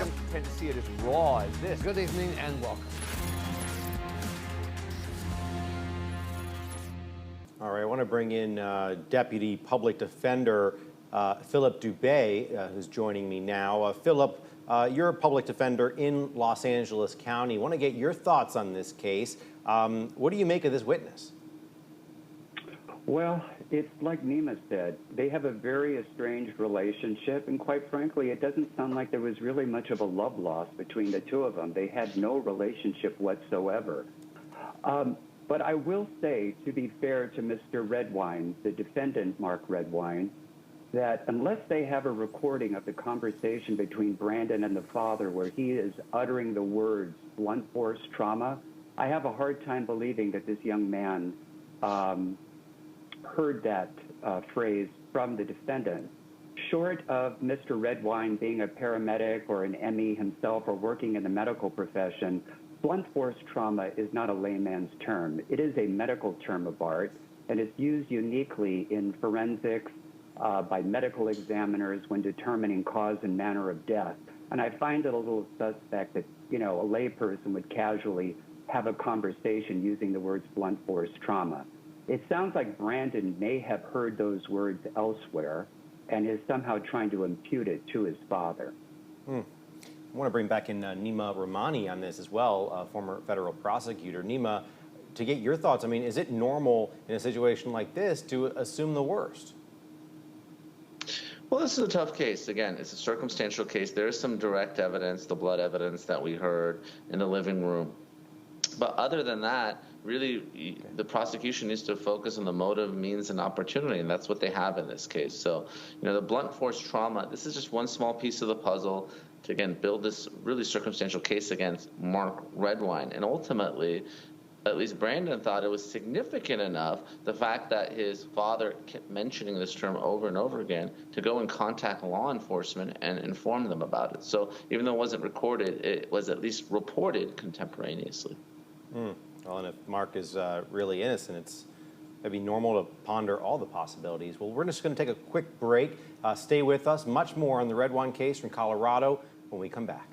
don't tend to see it as raw as this. Good evening and welcome. All right, I want to bring in Deputy Public Defender Philip Dube, who's joining me now. Philip, you're a public defender in Los Angeles County. I want to get your thoughts on this case. What do you make of this witness? Well, it's like Nima said, they have a very estranged relationship, and quite frankly, it doesn't sound like there was really much of a love lost between the two of them. They had no relationship whatsoever. But I will say, to be fair to Mr. Redwine, the defendant, Mark Redwine, that unless they have a recording of the conversation between Brandon and the father where he is uttering the words blunt force trauma, I have a hard time believing that this young man heard that phrase from the defendant. Short of Mr. Redwine being a paramedic or an ME himself or working in the medical profession, blunt force trauma is not a layman's term. It is a medical term of art, and it's used uniquely in forensics by medical examiners when determining cause and manner of death. And I find it a little suspect that, a layperson would casually have a conversation using the words blunt force trauma. It sounds like Brandon may have heard those words elsewhere and is somehow trying to impute it to his father. I want to bring back in Nima Rahmani on this as well, former federal prosecutor. Nima, to get your thoughts, is it normal in a situation like this to assume the worst? Well, this is a tough case. Again, it's a circumstantial case. There is some direct evidence, the blood evidence that we heard in the living room. But other than that, really, the prosecution needs to focus on the motive, means, and opportunity, and that's what they have in this case. So, the blunt force trauma, this is just one small piece of the puzzle to, again, build this really circumstantial case against Mark Redwine. And ultimately, at least Brandon thought it was significant enough, the fact that his father kept mentioning this term over and over again, to go and contact law enforcement and inform them about it. So even though it wasn't recorded, it was at least reported contemporaneously. Well, and if Mark is really innocent, it's maybe normal to ponder all the possibilities. Well, we're just going to take a quick break. Stay with us. Much more on the Redwine case from Colorado when we come back.